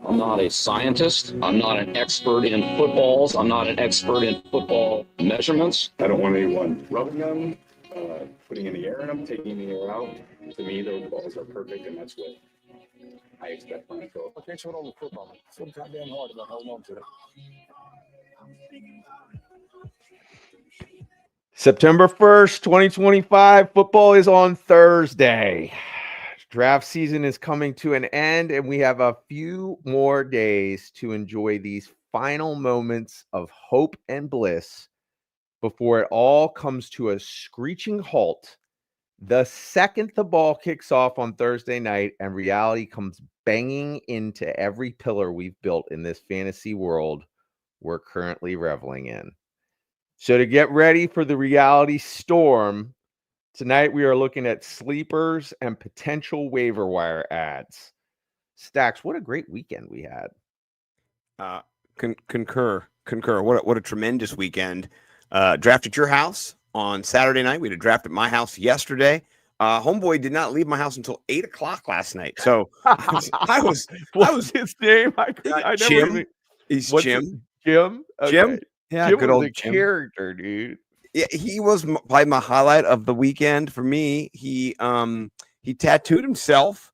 I'm not a scientist. I'm not an expert in footballs. I'm not an expert in football measurements. I don't want anyone rubbing them, putting in the air in them, taking the air out. To me, those balls are perfect, and that's what I expect when I throw. I can't throw it over football. It's so goddamn hard about holding on to it. September 1st, 2025. Football is on Thursday. Draft season is coming to an end, and we have a few more days to enjoy these final moments of hope and bliss before it all comes to a screeching halt the second the ball kicks off on Thursday night and reality comes banging into every pillar we've built in this fantasy world we're currently reveling in. So to get ready for the reality storm, tonight we are looking at sleepers and potential waiver wire ads. Stacks, what a great weekend we had. Concur. What a tremendous weekend. Draft at your house on Saturday night. We had a draft at my house yesterday. Homeboy did not leave my house until 8 o'clock last night. So I was his name. Jim. He's Jim. Jim. Okay. Jim. Yeah, Jim good was old a Jim. character, dude. Yeah, he was probably my highlight of the weekend for me. He tattooed himself.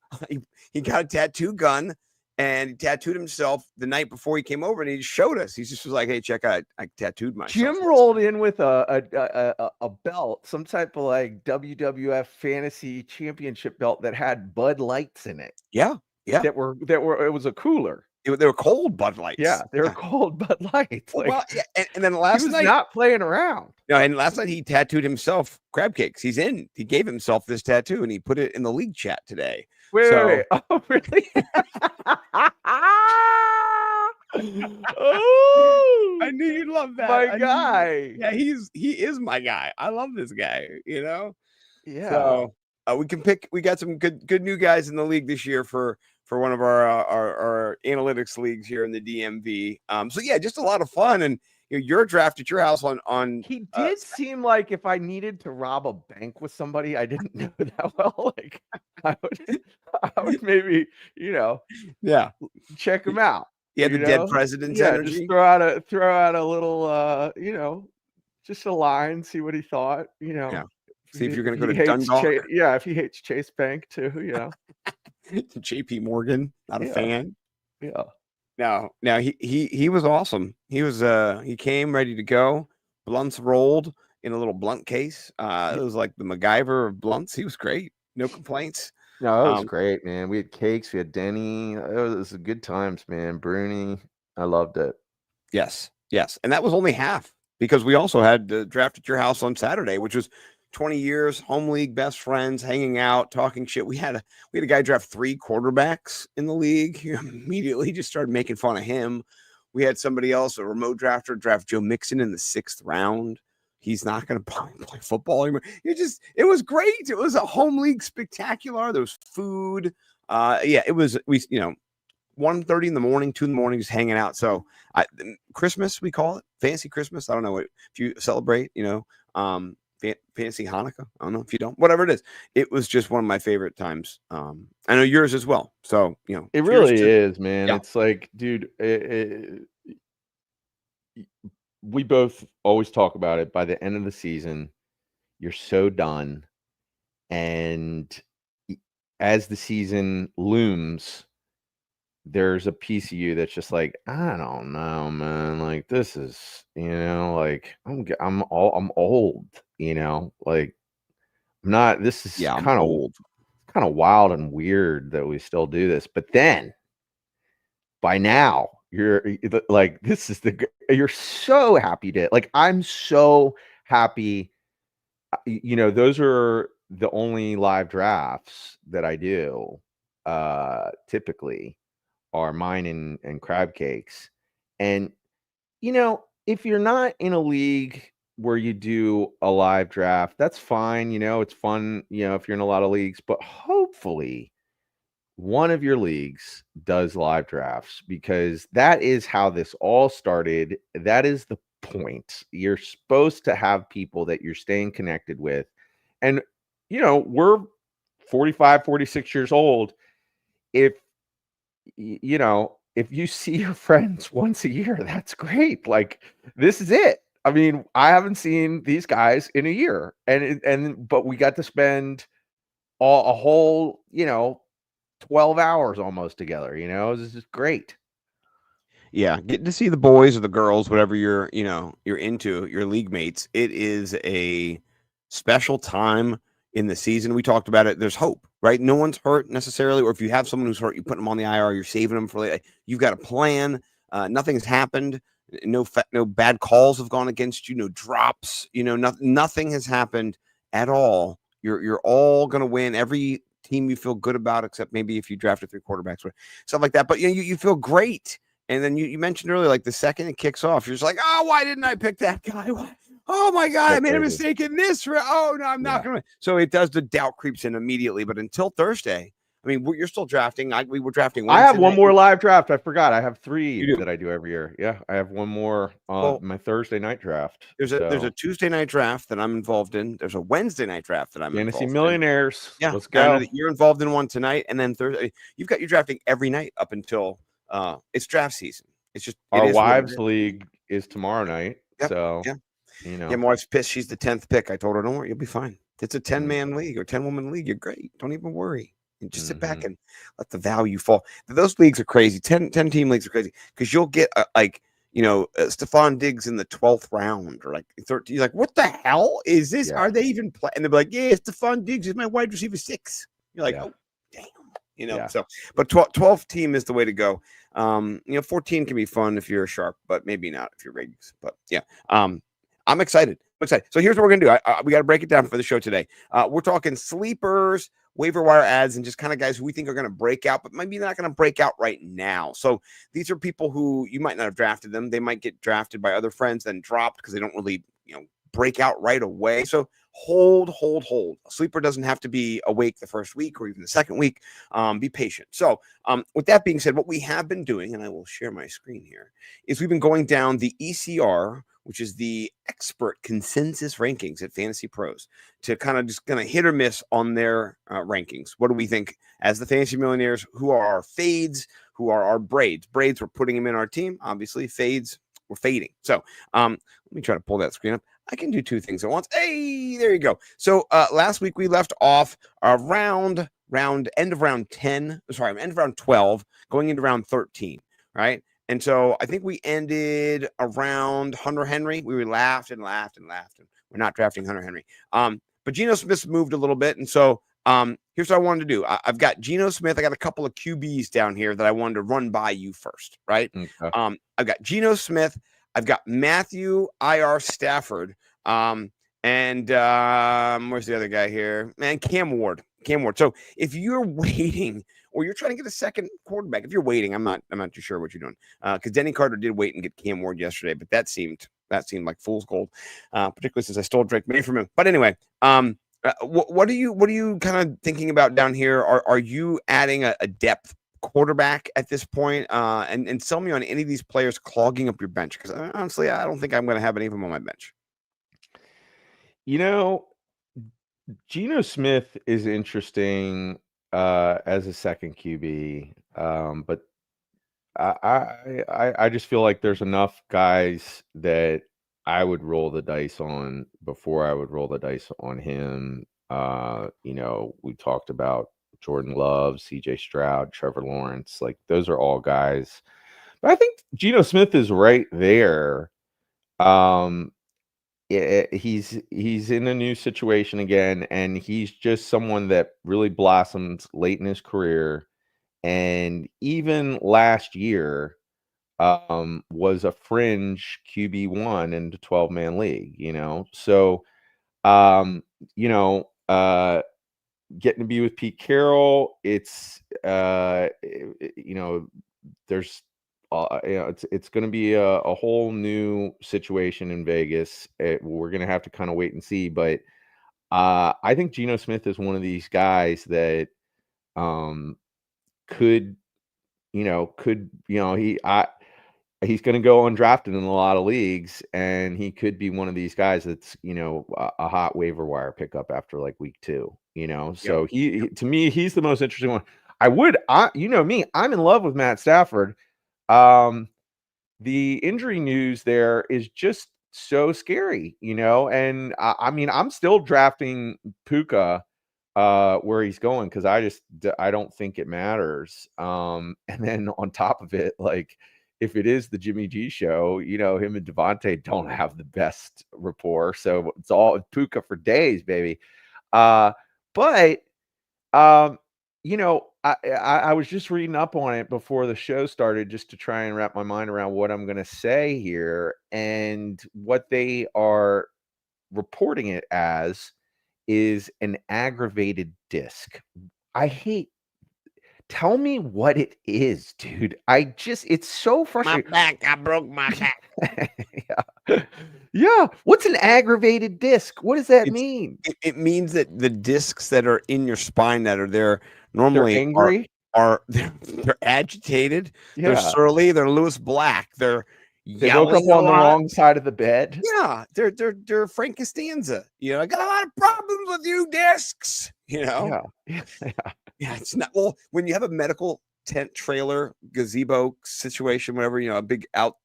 He got a tattoo gun and he tattooed himself the night before he came over, and he just showed us. He just was like, "Hey, check out! I tattooed myself." Jim rolled in with a belt, some type of like WWF Fantasy Championship belt that had Bud Lights in it. Yeah. That were. It was a cooler. They were cold Bud Lights. Yeah, they were cold Bud Lights. Like, well, yeah, and then last he was night, not playing around. No, and last night he tattooed himself crab cakes. He gave himself this tattoo, and he put it in the league chat today. Wait. Oh, really? Oh, I knew you'd love that. My guy. Yeah, he is my guy. I love this guy. Yeah. So we got some good new guys in the league this year for one of our analytics leagues here in the DMV. So yeah, just a lot of fun. And your draft at your house on he did seem like if I needed to rob a bank with somebody I didn't know that well, like I would maybe check him out. Yeah, the dead president's energy. Just throw out a little just a line, see what he thought. See if you're gonna go to Dundalk. If he hates Chase Bank too, JP Morgan, not a fan. Yeah. Now he was awesome. He came ready to go. Blunts rolled in a little blunt case. It was like the MacGyver of blunts. He was great. No complaints. No, it was great, man. We had cakes, we had Denny. It was good times, man. Bruni, I loved it. Yes. And that was only half because we also had the draft at your house on Saturday, which was 20 years, home league, best friends, hanging out, talking shit. We had a guy draft 3 quarterbacks in the league. He immediately just started making fun of him. We had somebody else, a remote drafter, draft Joe Mixon in the 6th round. He's not going to play football anymore. It was great. It was a home league spectacular. There was food. It was, 1:30 in the morning, 2 in the morning, just hanging out. So Christmas, we call it fancy Christmas. I don't know if you celebrate, fancy Hanukkah. I don't know if you don't, whatever it is. It was just one of my favorite times. I know yours as well. So, it really is, man. Yeah. It's like, dude, we both always talk about it. By the end of the season, you're so done. And as the season looms, there's a piece of you that's just like, I don't know, man. Like, this is, like I'm old, like I'm not, this is kind of old, kind of wild and weird that we still do this. But then by now you're like, you're so happy to, like, I'm so happy. Those are the only live drafts that I do, typically are mine and crab cakes. And, if you're not in a league where you do a live draft, that's fine. It's fun, if you're in a lot of leagues, but hopefully one of your leagues does live drafts, because that is how this all started. That is the point. You're supposed to have people that you're staying connected with. And, we're 45, 46 years old. If, if you see your friends once a year, that's great. Like, this is it. I mean, I haven't seen these guys in a year, but we got to spend a whole, 12 hours almost together. This is great. Yeah, getting to see the boys or the girls, whatever you're into, your league mates. It is a special time in the season. We talked about it. There's hope, right? No one's hurt necessarily, or if you have someone who's hurt, you put them on the IR. You're saving them for later. You've got a plan. Nothing's happened. No bad calls have gone against you. No drops. Nothing has happened at all. You're all gonna win. Every team you feel good about, except maybe if you drafted 3 quarterbacks or stuff like that. But you feel great. And then you mentioned earlier, like the second it kicks off, you're just like, oh, why didn't I pick that guy? Oh my God, I made a mistake in this. Oh no, I'm not going to. So it does, the doubt creeps in immediately. But until Thursday, I mean, you're still drafting. We were drafting. I have one more live draft. I forgot. I have 3 that I do every year. Yeah, I have one more on my Thursday night draft. There's a Tuesday night draft that I'm involved in. There's a Wednesday night draft that I'm Fantasy Millionaires. Yeah, let's go. You're involved in one tonight, and then Thursday you've got your drafting every night up until it's draft season. It's just our wives league is tomorrow night. Yep. So my wife's pissed. She's the 10th pick. I told her, don't worry, you'll be fine. It's a 10-man league or 10-woman league. You're great. Don't even worry. And just sit back and let the value fall. Those leagues are crazy. 10-team leagues are crazy because you'll get Stephon Diggs in the 12th round or like 13. You're like, what the hell is this? Are they even playing? And they'll be like, yeah, Stephon Diggs is my wide receiver 6. You're like, oh, damn. So, but 12 team is the way to go. 14 can be fun if you're a sharp, but maybe not if you're Rags. But I'm excited. So here's what we're gonna do. We got to break it down for the show today. We're talking sleepers, waiver wire ads, and just kind of guys who we think are going to break out, but maybe not going to break out right now. So these are people who you might not have drafted them. They might get drafted by other friends, then dropped because they don't really, break out right away. So hold. A sleeper doesn't have to be awake the first week or even the second week. Be patient. So with that being said, what we have been doing, and I will share my screen here, is we've been going down the ECR, which is the expert consensus rankings at Fantasy Pros, to kind of hit or miss on their rankings. What do we think as the Fantasy Millionaires? Who are our fades? Who are our braids? Braids, we're putting them in our team. Obviously, fades, we're fading. So let me try to pull that screen up. I can do 2 things at once. Hey, there you go. So last week we left off around end of round 10. Sorry, end of round 12, going into round 13, right? And so I think we ended around Hunter Henry. We laughed and we're not drafting Hunter Henry. But Geno Smith moved a little bit. And so here's what I wanted to do. I've got Geno Smith. I got a couple of QBs down here that I wanted to run by you first, right? Okay. I've got Geno Smith. I've got Matthew Stafford. And where's the other guy here? Man, Cam Ward. So if you're waiting or you're trying to get a second quarterback, if you're waiting, I'm not too sure what you're doing. Because Denny Carter did wait and get Cam Ward yesterday, but that seemed like fool's gold, particularly since I stole Drake May from him. But anyway, what are you kind of thinking about down here? Are you adding a depth quarterback at this point? And sell me on any of these players clogging up your bench, because honestly, I don't think I'm going to have any of them on my bench. Geno Smith is interesting as a second QB, but I just feel like there's enough guys that I would roll the dice on before I would roll the dice on him. We talked about Jordan Love, CJ Stroud, Trevor Lawrence, like those are all guys. But I think Geno Smith is right there. He's in a new situation again, and he's just someone that really blossomed late in his career. And even last year was a fringe QB1 in the 12-man league, So, getting to be with Pete Carroll, it's there's it's going to be a whole new situation in Vegas. We're going to have to kind of wait and see, but I think Geno Smith is one of these guys that could he's going to go undrafted in a lot of leagues, and he could be one of these guys that's a hot waiver wire pickup after like week 2. So he to me, he's the most interesting one. I'm in love with Matt Stafford. The injury news there is just so scary, and I mean, I'm still drafting Puka where he's going because I don't think it matters. And then on top of it, like if it is the Jimmy G show, him and Devontae don't have the best rapport, so it's all Puka for days, baby. But I was just reading up on it before the show started just to try and wrap my mind around what I'm going to say here. And what they are reporting it as is an aggravated disc. Tell me what it is, dude. It's so frustrating. My back, I broke my back. Yeah. What's an aggravated disc? What does that mean? It means that the discs that are in your spine that are there normally they're angry, they're agitated, yeah. They're surly, they're Lewis Black, they woke up on the wrong side of the bed. Yeah, they're Frank Costanza. I got a lot of problems with you discs. Yeah. It's not when you have a medical tent trailer gazebo situation, whatever, a big out,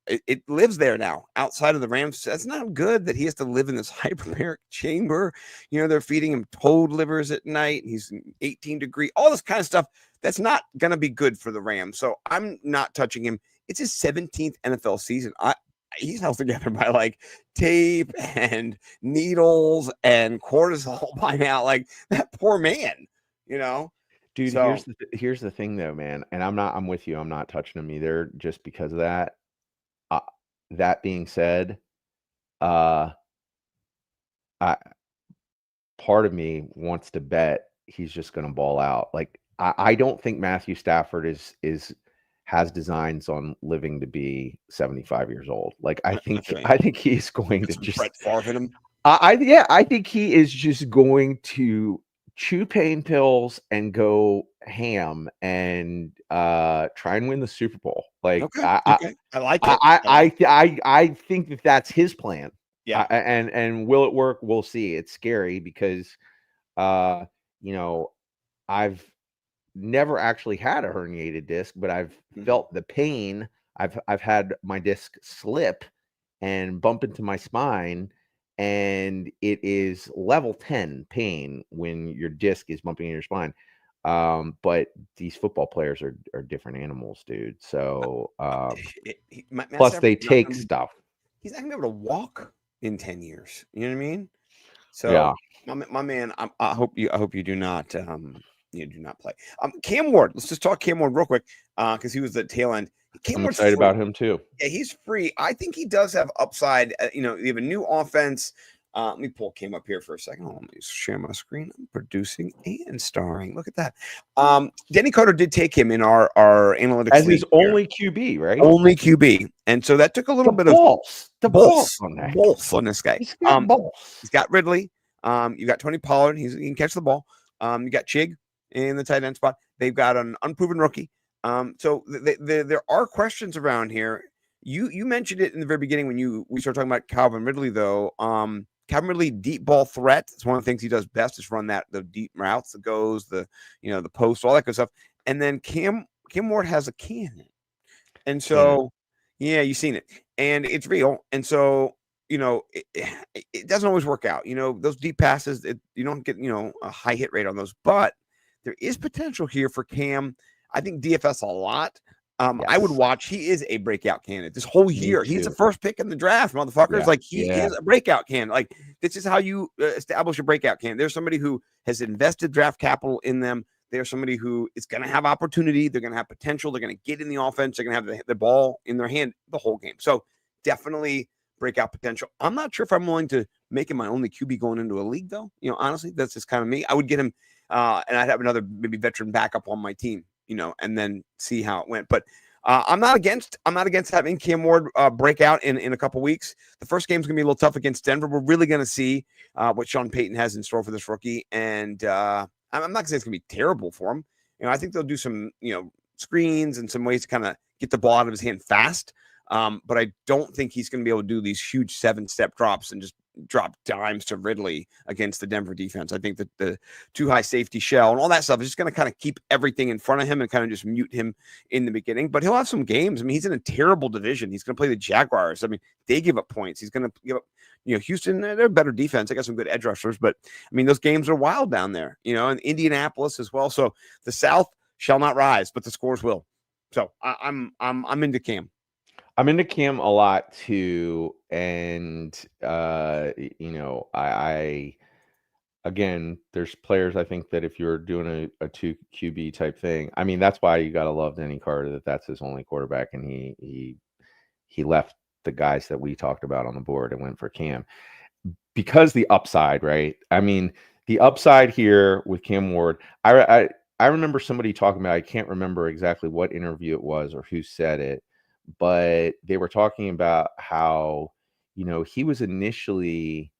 it lives there now outside of the Rams. That's not good that he has to live in this hyperbaric chamber. They're feeding him toad livers at night. He's 18-degree, all this kind of stuff. That's not going to be good for the Rams. So I'm not touching him. It's his 17th NFL season. He's held together by like tape and needles and cortisol by now. Like that poor man, Dude, so, here's the thing though, man. And I'm with you. I'm not touching him either just because of that. That being said, part of me wants to bet he's just going to ball out. Like I don't think Matthew Stafford has designs on living to be 75 years old. Like I think he's going to just him. I think he is just going to chew pain pills and go ham and try and win the Super Bowl. Like I like it. I think that's his plan. Yeah. And will it work? We'll see. It's scary because I've never actually had a herniated disc, but I've felt the pain. I've had my disc slip and bump into my spine, and it is level 10 pain when your disc is bumping in your spine. But these football players are different animals, dude. So plus they take stuff. He's not gonna be able to walk in 10 years. You know what I mean? So yeah, my man, I hope you do not do not play. Cam Ward. Let's just talk Cam Ward real quick because he was the tail end. I'm excited about him too. Yeah, he's free. I think he does have upside. You have a new offense. Let me pull Cam up here for a second. Let me share my screen. I'm producing and starring. Look at that. Denny Carter did take him in our analytics as his only QB, right? Only QB, and so that took a little bit of balls on this guy. He's got Ridley. You got Tony Pollard. He can catch the ball. You got Chig in the tight end spot. They've got an unproven rookie. So there are questions around here. You mentioned it in the very beginning when we started talking about Calvin Ridley, though. Calvin Ridley, deep ball threat. It's one of the things he does best is run the deep routes, that goes, the post, all that good stuff. And then Cam Ward has a cannon. And so, yeah, you've seen it. And it's real. And so, it doesn't always work out. Those deep passes, you don't get, a high hit rate on those. But there is potential here for Cam. I think DFS a lot. Yes. I would watch. He is a breakout candidate this whole year. He's the first pick in the draft, motherfuckers. Yeah. Like he is a breakout candidate. Like this is how you establish a breakout candidate. There's somebody who has invested draft capital in them. There's somebody who is going to have opportunity. They're going to have potential. They're going to get in the offense. They're going to have the ball in their hand the whole game. So definitely breakout potential. I'm not sure if I'm willing to make him my only QB going into a league, though. Honestly, that's just kind of me. I would get him, and I'd have another maybe veteran backup on my team. And then see how it went. But I'm not against having Cam Ward break out in a couple weeks. The first game's gonna be a little tough against Denver. We're really gonna see what Sean Payton has in store for this rookie. And I'm not gonna say it's gonna be terrible for him. I think they'll do some screens and some ways to kind of get the ball out of his hand fast. But I don't think he's gonna be able to do these huge 7-step drops and just drop dimes to Ridley against the Denver defense. I think that the too high safety shell and all that stuff is just going to kind of keep everything in front of him and kind of just mute him in the beginning. But he'll have some games. I mean, he's in a terrible division. He's going to play the Jaguars. I mean, they give up points. He's going to give up, Houston, they're a better defense. They got some good edge rushers, but I mean, those games are wild down there, and Indianapolis as well. So the South shall not rise, but the scores will. So I'm into Cam. I'm into Cam a lot too, and I again, there's players I think that if you're doing a 2 QB type thing, I mean that's why you gotta love Denny Carter that's his only quarterback, and he left the guys that we talked about on the board and went for Cam because the upside, right? I mean the upside here with Cam Ward, I remember somebody talking about, I can't remember exactly what interview it was or who said it, but they were talking about how, he was initially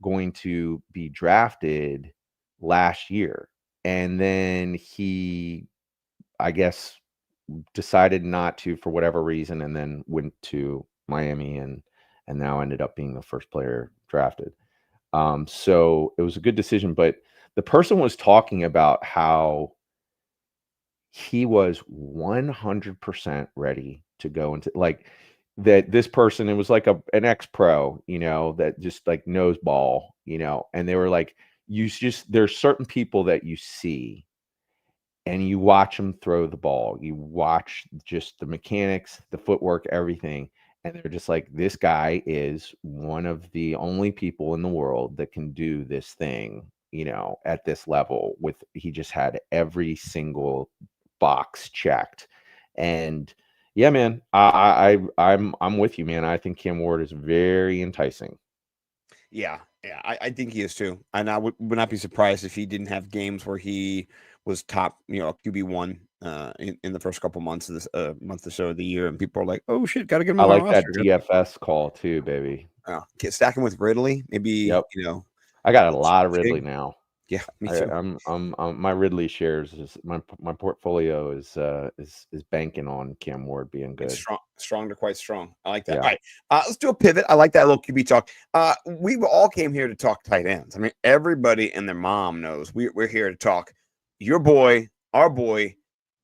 going to be drafted last year. And then he, I guess, decided not to for whatever reason, and then went to Miami and now ended up being the first player drafted. So it was a good decision, but the person was talking about how he was 100% ready to go into like that. This person, it was like an ex-pro, that just like knows ball, and they were like, there's certain people that you see and you watch them throw the ball. You watch just the mechanics, the footwork, everything. And they're just like, this guy is one of the only people in the world that can do this thing, at this level he just had every single box checked. And yeah, man, I'm with you, man. I think Cam Ward is very enticing. Yeah, I think he is too. And I would not be surprised if he didn't have games where he was top, QB1 in the first couple months of this month or so of the year, and people are like, "Oh shit, gotta get him." I like that DFS call too, baby. Stack him with Ridley, maybe. Yep. I got a lot of Ridley now. Yeah, me too. I'm my Ridley shares is my portfolio is banking on Cam Ward being good. It's strong to quite strong. I like that. Yeah. All right, let's do a pivot. I like that little QB talk. We all came here to talk tight ends. I mean, everybody and their mom knows we're here to talk your boy, our boy,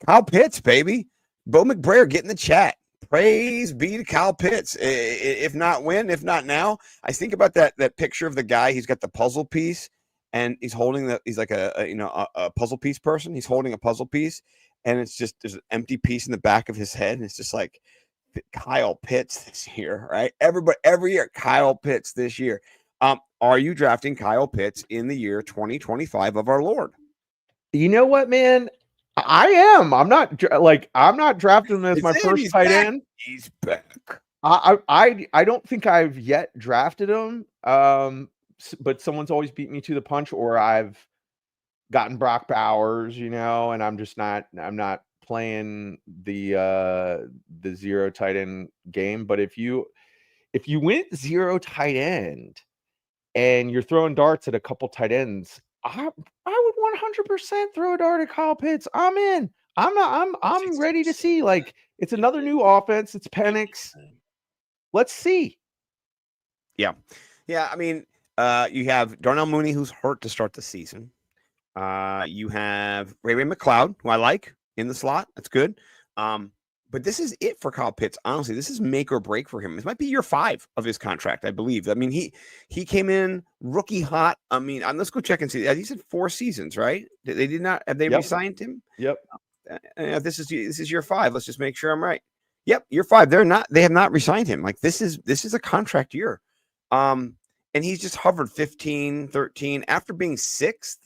Kyle Pitts, baby. Bo McBrayer, get in the chat. Praise be to Kyle Pitts. If not when, if not now. I think about that picture of the guy. He's got the puzzle piece. And he's holding he's like a puzzle piece person. He's holding a puzzle piece, and it's just there's an empty piece in the back of his head, and it's just like Kyle Pitts this year, right? Every year, Kyle Pitts this year. Are you drafting Kyle Pitts in the year 2025 of our Lord? You know what, man? I am. I'm not drafting him as my first tight end. He's back. I don't think I've yet drafted him. But someone's always beat me to the punch, or I've gotten Brock Bowers, and I'm not playing the zero tight end game. But if you went zero tight end and you're throwing darts at a couple tight ends, I would 100% throw a dart at Kyle Pitts. I'm in. I'm ready to see. Like, it's another new offense. It's Penix. Let's see. Yeah. I mean, you have Darnell Mooney, who's hurt to start the season. You have Ray McLeod, who I like in the slot. That's good. But this is it for Kyle Pitts. Honestly, this is make or break for him. This might be year 5 of his contract, I believe. I mean, he came in rookie hot. I mean, let's go check and see. He said 4 seasons, right? They did not. Have they re-signed him? Yep. This is year 5. Let's just make sure I'm right. Yep, year 5. They have not re-signed him. Like, this is a contract year. And he's just hovered 15, 13. After being 6th,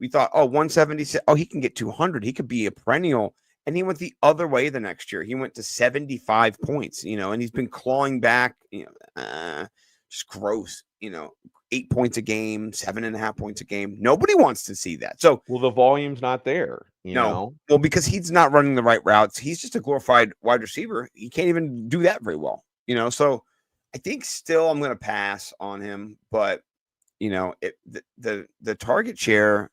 we thought, 176. Oh, he can get 200. He could be a perennial. And he went the other way the next year. He went to 75 points, and he's been clawing back, just gross, 8 points a game, 7.5 points a game. Nobody wants to see that. So, well, the volume's not there, you know? Well, because he's not running the right routes. He's just a glorified wide receiver. He can't even do that very well, So I think still I'm going to pass on him, but the target share,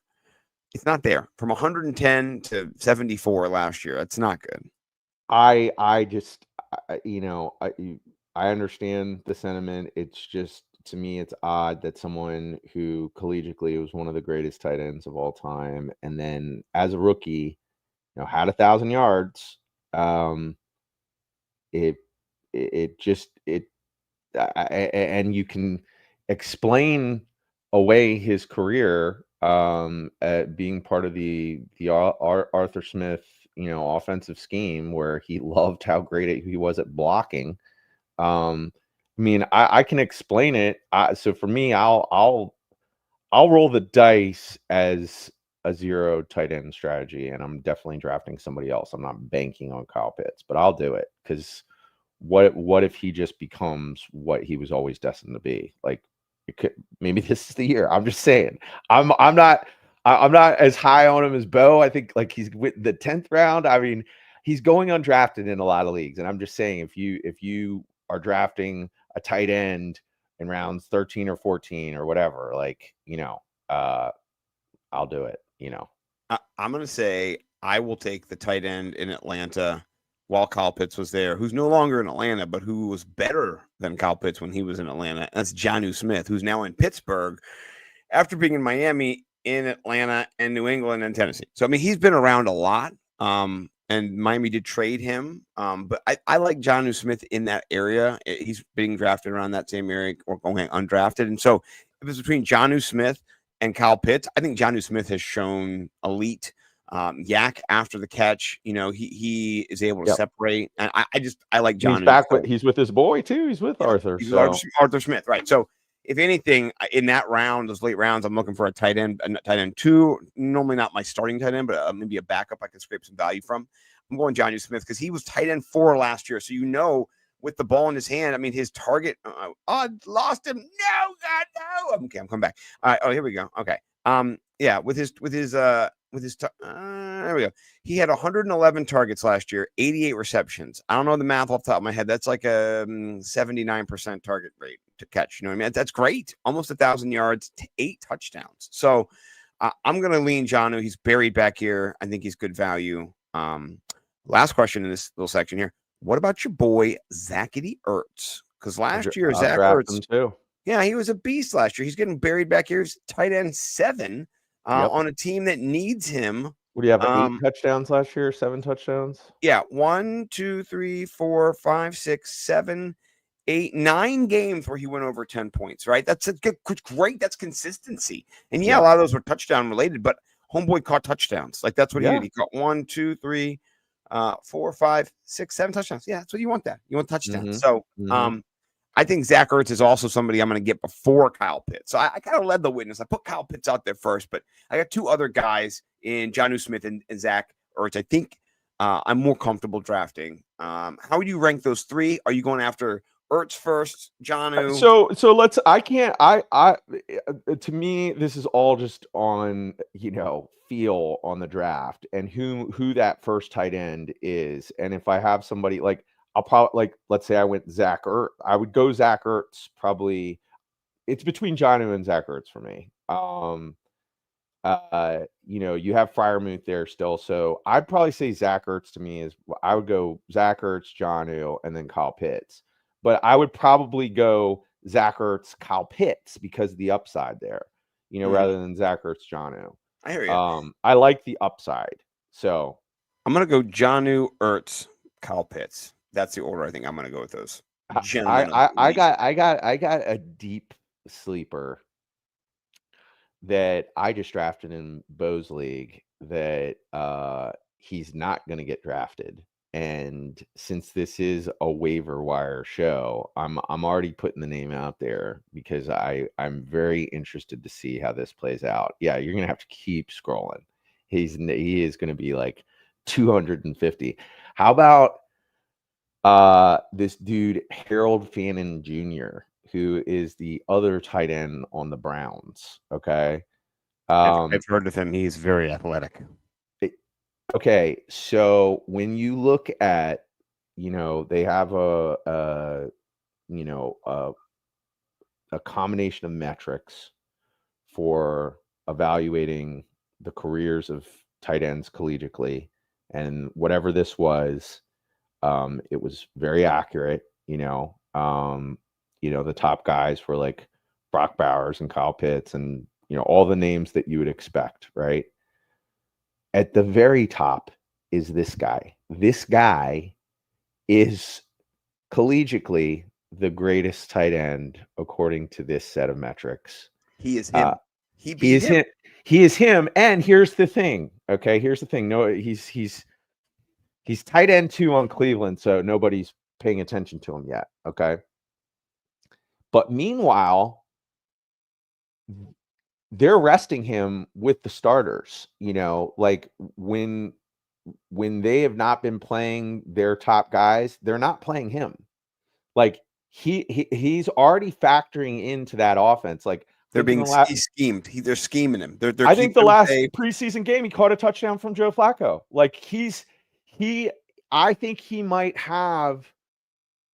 it's not there. From 110 to 74 last year, that's not good. I understand the sentiment. It's just, to me, it's odd that someone who collegiately was one of the greatest tight ends of all time, and then as a rookie, had 1,000 yards. And you can explain away his career at being part of the Arthur Smith, offensive scheme where he loved how great he was at blocking. I mean, I can explain it. So for me, I'll roll the dice as a 0 tight end strategy, and I'm definitely drafting somebody else. I'm not banking on Kyle Pitts, but I'll do it because what if he just becomes what he was always destined to be? Like, maybe this is the year. I'm just saying. I'm not as high on him as Bo. I think like he's with the 10th round. I mean, he's going undrafted in a lot of leagues, and I'm just saying if you are drafting a tight end in rounds 13 or 14 or whatever, like, I'll do it. I'm going to say I will take the tight end in Atlanta while Kyle Pitts was there, who's no longer in Atlanta, but who was better than Kyle Pitts when he was in Atlanta. That's Jonnu Smith, who's now in Pittsburgh after being in Miami, in Atlanta, and New England and Tennessee. So, I mean, he's been around a lot, and Miami did trade him. But I like Jonnu Smith in that area. He's being drafted around that same area or going undrafted. And so if it's between Jonnu Smith and Kyle Pitts, I think Jonnu Smith has shown elite yak after the catch. He is able to separate, and I like Jonnu. He's back he's with his boy too. He's with Arthur. He's Arthur Smith, right? So if anything, in that round, those late rounds, I'm looking for a tight end 2. Normally not my starting tight end, but maybe a backup I can scrape some value from. I'm going Jonnu Smith because he was tight end 4 last year. So with the ball in his hand, I mean, his target. Lost him. No, God, no. Okay, I'm coming back. All right. Oh, here we go. Okay. Yeah, there we go. He had 111 targets last year, 88 receptions. I don't know the math off the top of my head. That's like a 79% target rate to catch. You know what I mean? That's great. Almost 1,000 yards, 8 touchdowns. So I'm going to lean Jonnu. He's buried back here. I think he's good value. Last question in this little section here. What about your boy, Zachary Ertz? Because last year, Zach Ertz, too. Yeah, he was a beast last year. He's getting buried back here. He's tight end 7 on a team that needs him. What do you have? 8 touchdowns last year? 7 touchdowns? Yeah, 1, 2, 3, 4, 5, 6, 7, 8, 9 games where he went over 10 points. Right? That's great. That's consistency. And a lot of those were touchdown related, but homeboy caught touchdowns. Like that's what he did. He caught 1, 2, 3, 4, 5, 6, 7 touchdowns. Yeah, that's what you want. You want touchdowns. So, I think Zach Ertz is also somebody I'm going to get before Kyle Pitts. So I kind of led the witness. I put Kyle Pitts out there first, but I got 2 other guys in Jonnu Smith and Zach Ertz. I think I'm more comfortable drafting. How would you rank those 3? Are you going after Ertz first, Jonnu? So let's. To me, this is all just on feel on the draft and who that first tight end is, and if I have somebody like. I'll probably let's say I went Zach Ertz. I would go Zach Ertz probably. It's between Jonnu and Zach Ertz for me. You have Freiermuth there still, so I'd probably say Zach Ertz to me is. I would go Zach Ertz, Jonnu, and then Kyle Pitts. But I would probably go Zach Ertz, Kyle Pitts because of the upside there. Rather than Zach Ertz, Jonnu. I hear you. I like the upside, so I'm gonna go Jonnu, Ertz, Kyle Pitts. That's the order I think I'm going to go with those. I got a deep sleeper that I just drafted in Bo's league that he's not going to get drafted. And since this is a waiver wire show, I'm already putting the name out there because I'm very interested to see how this plays out. Yeah, you're going to have to keep scrolling. He is going to be like 250. How about this dude, Harold Fannin Jr., who is the other tight end on the Browns. Okay. I've heard of him. He's very athletic. Okay. So when you look at, they have a combination of metrics for evaluating the careers of tight ends collegiately, and whatever this was, it was very accurate. The top guys were like Brock Bowers and Kyle Pitts and, all the names that you would expect, right? At the very top is this guy. This guy is collegiately the greatest tight end according to this set of metrics. He is him. He is him. He is him. And here's the thing. Okay, here's the thing. No, he's tight end 2 on Cleveland, so nobody's paying attention to him yet. Okay. But meanwhile, they're resting him with the starters, like when they have not been playing their top guys, they're not playing him. Like he's already factoring into that offense. Like they're being schemed. They're scheming him. They're I think the last preseason game, he caught a touchdown from Joe Flacco. Like I think he might have,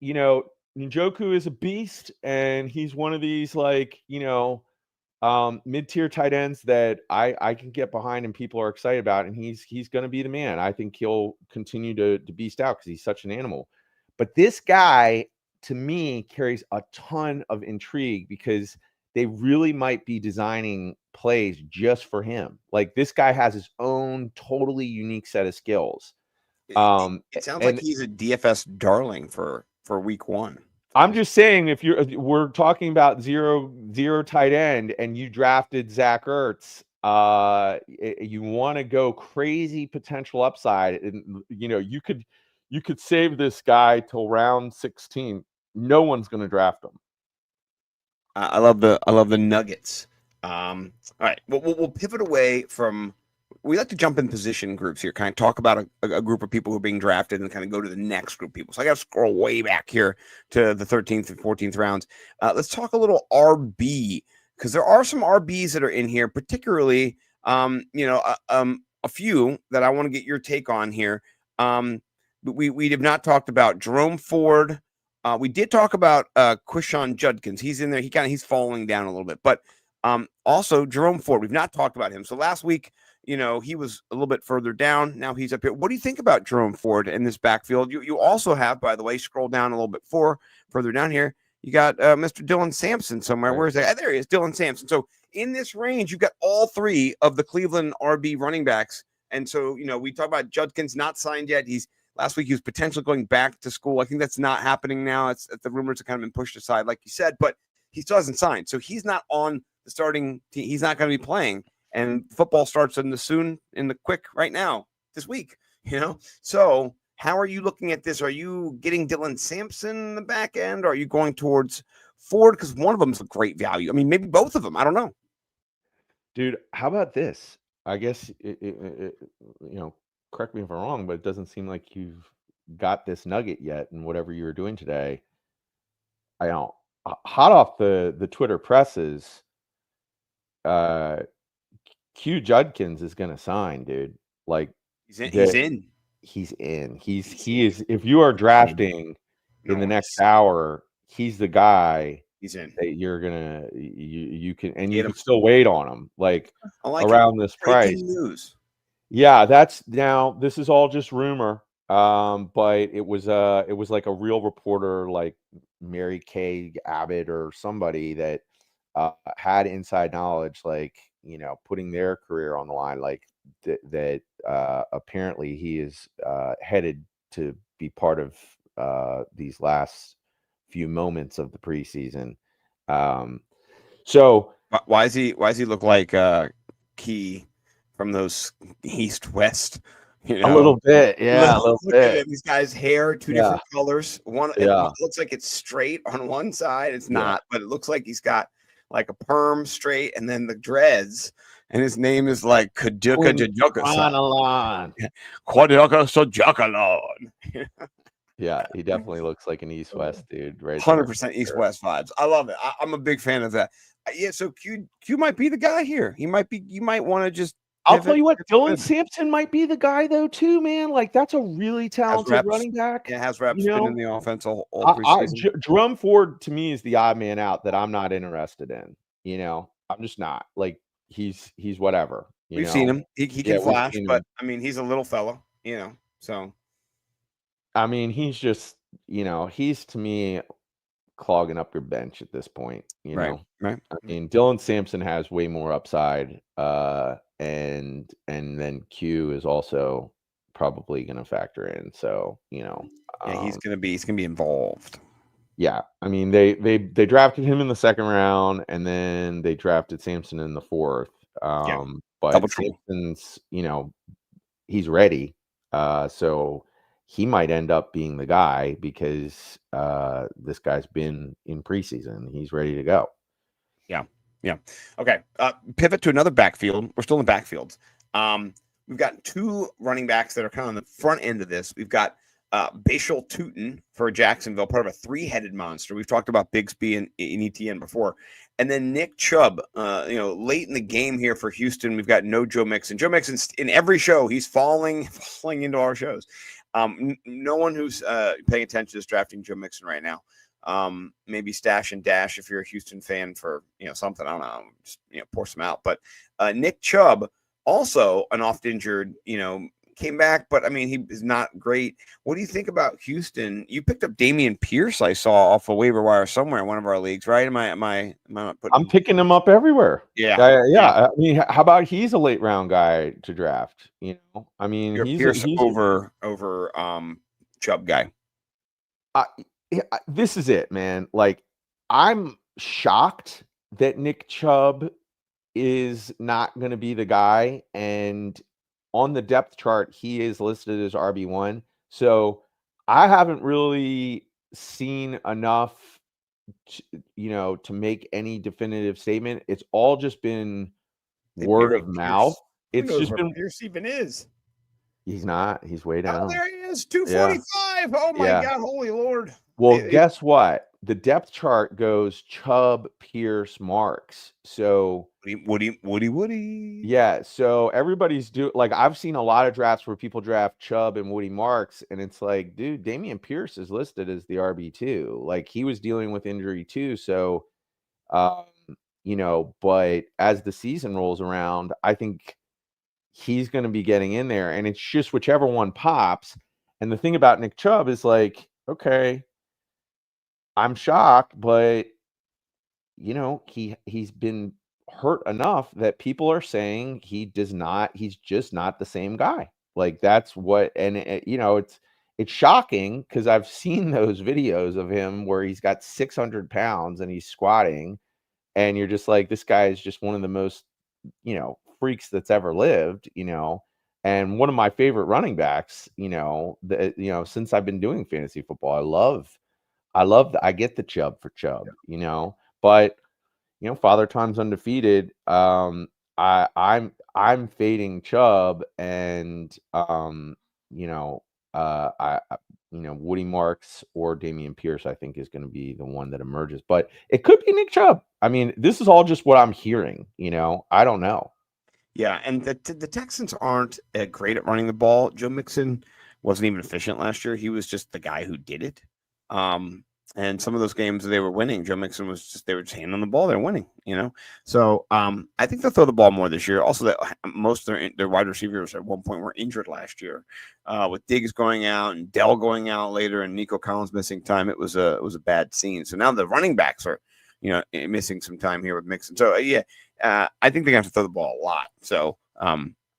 Njoku is a beast, and he's one of these mid-tier tight ends that I can get behind and people are excited about, and he's going to be the man. I think he'll continue to beast out because he's such an animal. But this guy, to me, carries a ton of intrigue because they really might be designing plays just for him. Like this guy has his own totally unique set of skills. It sounds like he's a DFS darling for week 1. I'm just saying, we're talking about zero tight end, and you drafted Zach Ertz, you want to go crazy potential upside, and you could save this guy till round 16. No one's going to draft him. I love the nuggets. All right, we'll pivot away from. We like to jump in position groups here, kind of talk about a group of people who are being drafted and kind of go to the next group of people. So I got to scroll way back here to the 13th and 14th rounds. Let's talk a little RB, because there are some RBs that are in here, particularly, a few that I want to get your take on here. We have not talked about Jerome Ford. We did talk about Quinshon Judkins. He's in there. He's falling down a little bit, but also Jerome Ford. We've not talked about him. So last week, he was a little bit further down. Now he's up here. What do you think about Jerome Ford in this backfield? You also have, by the way, scroll down a little bit further down here. You got Mr. Dylan Sampson somewhere. Right. Where is that? There he is, Dylan Sampson. So in this range, you've got all 3 of the Cleveland RB running backs. And so, we talk about Judkins not signed yet. Last week he was potentially going back to school. I think that's not happening now. It's the rumors have kind of been pushed aside, like you said, but he still hasn't signed. So he's not on the starting team. He's not going to be playing. And football starts right now, this week, So how are you looking at this? Are you getting Dylan Sampson in the back end? Or are you going towards Ford? Because one of them is a great value. I mean, maybe both of them. I don't know. Dude, how about this? I guess, correct me if I'm wrong, but it doesn't seem like you've got this nugget yet in whatever you were doing today. I don't. Hot off the Twitter presses, Q Judkins is going to sign, dude. Like he's in. He is. If you are drafting in the next hour, he's the guy. He's in. That you're gonna you can, and you can still wait on him like around this price. News. Yeah, this is all just rumor. But it was like a real reporter, like Mary Kay Abbott or somebody that had inside knowledge, like putting their career on the line, like that apparently he is headed to be part of these last few moments of the preseason. So why does he look like Key from those East-West? A little bit, yeah. A little bit. These guys' hair, 2 different colors. It looks like it's straight on one side. It's not, but it looks like he's got like a perm straight and then the dreads. And his name is like Kaduka Jajuka. Yeah, he definitely looks like an East-West dude, right? 100% East-West vibes. I love it. I'm a big fan of that. Yeah, so Q might be the guy here. You might want to just. I'll tell you what, Dylan Sampson might be the guy though too, man. Like that's a really talented running back. Yeah, has reps been in the offense all preseason. Jerome Ford to me is the odd man out that I'm not interested in. I'm just not. Like he's whatever. We've seen him. He can flash, but I mean he's a little fella. So. I mean he's just he's to me clogging up your bench at this point. You Right. know, Right. I mean, Dylan Sampson has way more upside, and then Q is also probably going to factor in. So Yeah, he's gonna be involved. yeah, I mean they drafted him in the second round, and then they drafted Sampson in the fourth. Double But trouble. Sampson's, he's ready. So he might end up being the guy because this guy's been in preseason. He's ready to go. Yeah. Okay. Pivot to another backfield. We're still in the backfields. We've got two running backs that are kind of on the front end of this. We've got Bashal Tootin for Jacksonville, part of a three-headed monster. We've talked about Bigsby and ETN before. And then Nick Chubb, late in the game here for Houston, we've got no Joe Mixon. Joe Mixon, in every show, he's falling into our shows. No one who's paying attention is drafting Joe Mixon right now. Maybe stash and dash if you're a Houston fan for something. I don't know, just pour some out. But Nick Chubb, also an oft injured, came back, but I mean he is not great. What do you think about Houston? You picked up Dameon Pierce, I saw off a waiver wire somewhere in one of our leagues, right? Am I not putting? I'm picking him up everywhere. Yeah. I mean, how about he's a late round guy to draft? I mean, You're he's Pierce over Chubb guy. This is it, man. Like, I'm shocked that Nick Chubb is not going to be the guy. And on the depth chart, he is listed as RB1. So I haven't really seen enough, to make any definitive statement. It's all just been word of mouth. It's just been. Pierce even is. He's not. He's way down. Oh, there he is. 245. Yeah. Oh my God. Holy Lord. Well, guess what? The depth chart goes Chubb, Pierce, Marks. So Woody. Yeah. So everybody's I've seen a lot of drafts where people draft Chubb and Woody Marks, and it's like, dude, Dameon Pierce is listed as the RB2. Like, he was dealing with injury too. So, but as the season rolls around, I think he's going to be getting in there, and it's just whichever one pops. And the thing about Nick Chubb is like, okay, I'm shocked, but he's been hurt enough that people are saying he's just not the same guy. Like, that's what, and it's shocking because I've seen those videos of him where he's got 600 pounds and he's squatting, and you're just like, this guy is just one of the most, freaks that's ever lived, and one of my favorite running backs, since I've been doing fantasy football. I get the Chubb for Chubb, but Father Time's undefeated. I'm fading Chubb, and Woody Marks or Dameon Pierce, I think, is going to be the one that emerges, but it could be Nick Chubb. I mean, this is all just what I'm hearing. I don't know. Yeah, and the Texans aren't great at running the ball. Joe Mixon wasn't even efficient last year. He was just the guy who did it. And some of those games they were winning, Joe Mixon they were just handing the ball, they're winning, So I think they'll throw the ball more this year. Also, that most of their wide receivers at one point were injured last year, with Diggs going out and Dell going out later and Nico Collins missing time. It was a bad scene. So now the running backs are, missing some time here with Mixon. So I think they're gonna have to throw the ball a lot. So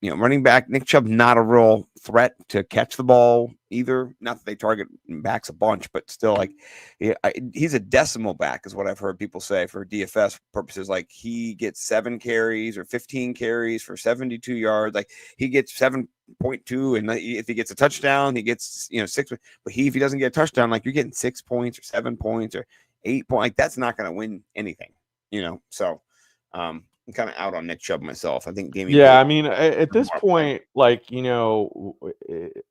running back Nick Chubb, not a real threat to catch the ball either. Not that they target backs a bunch, but still, he's a decimal back is what I've heard people say for DFS purposes. Like, he gets 7 carries or 15 carries for 72 yards. Like, he gets 7.2, and if he gets a touchdown, he gets 6. But if he doesn't get a touchdown, like, you're getting 6 points or 7 points or 8 points. Like, that's not going to win anything. So I'm kind of out on Nick Chubb myself. I think Dameon. Yeah, I mean, at this point,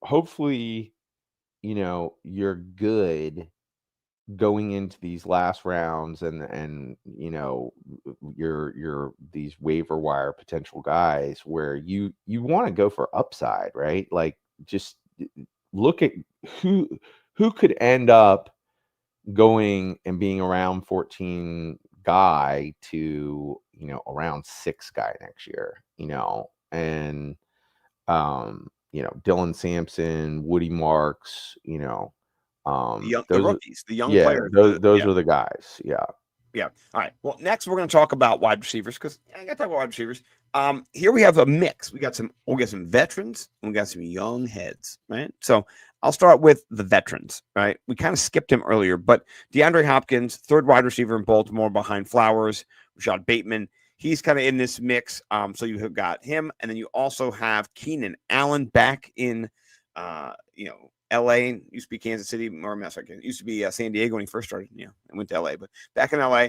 hopefully, you're good going into these last rounds, and you're these waiver wire potential guys where you want to go for upside, right? Like, just look at who could end up going and being around 14 guy to around 6 guy next year, and Dylan Sampson, Woody Marks, The Those, rookies, the young yeah, players. those are the guys. Yeah. Yeah. All right. Well, next we're going to talk about wide receivers because I got to talk about wide receivers. Here we have a mix. We got some veterans and we got some young heads, right? So I'll start with the veterans, right? We kind of skipped him earlier, but DeAndre Hopkins, third wide receiver in Baltimore behind Flowers, Rashad Bateman. He's kind of in this mix. So you have got him, and then you also have Keenan Allen back in, LA, used to be Kansas City, or I'm sorry, it used to be San Diego when he first started. Yeah, and went to LA, but back in LA.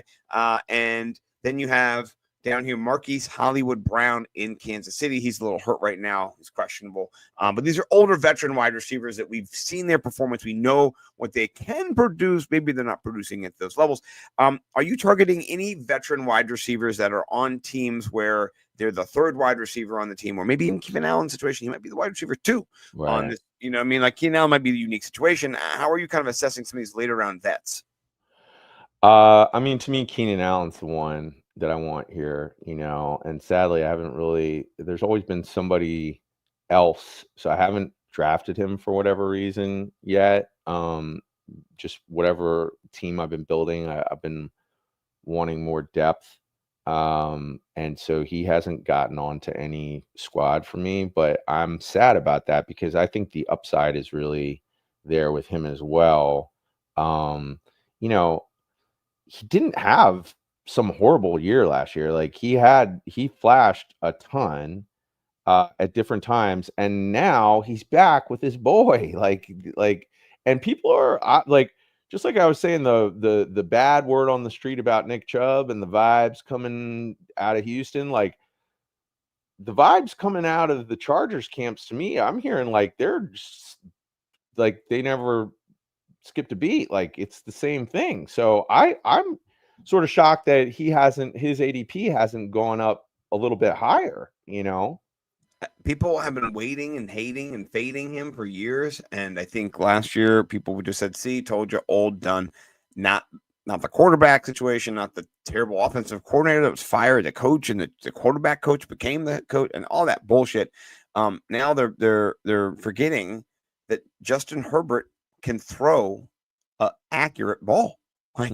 And then you have down here Marquise Hollywood Brown in Kansas City. He's a little hurt right now. He's questionable. But these are older veteran wide receivers that we've seen their performance. We know what they can produce. Maybe they're not producing at those levels. Are you targeting any veteran wide receivers that are on teams where they're the third wide receiver on the team, or maybe in Keenan Allen's situation, he might be the wide receiver too on this? You know what I mean? Like Keenan Allen might be the unique situation. How are you kind of assessing some of these later round vets? I mean, to me, Keenan Allen's the one that I want here, and sadly, I haven't really, there's always been somebody else. So I haven't drafted him for whatever reason yet. Just whatever team I've been building, I've been wanting more depth. And so he hasn't gotten onto any squad for me, but I'm sad about that because I think the upside is really there with him as well. He didn't have some horrible year last year. Like he flashed a ton at different times, and now he's back with his boy. And people are just like I was saying, the bad word on the street about Nick Chubb and the vibes coming out of Houston, like the vibes coming out of the Chargers camps to me, I'm hearing like they're just, like they never skipped a beat. Like it's the same thing. So I'm sort of shocked that his ADP hasn't gone up a little bit higher, People have been waiting and hating and fading him for years. And I think last year people just said, see, told you, old, done. Not the quarterback situation, not the terrible offensive coordinator that was fired, the coach, and the quarterback coach became the coach, and all that bullshit. Now they're forgetting that Justin Herbert can throw an accurate ball. Like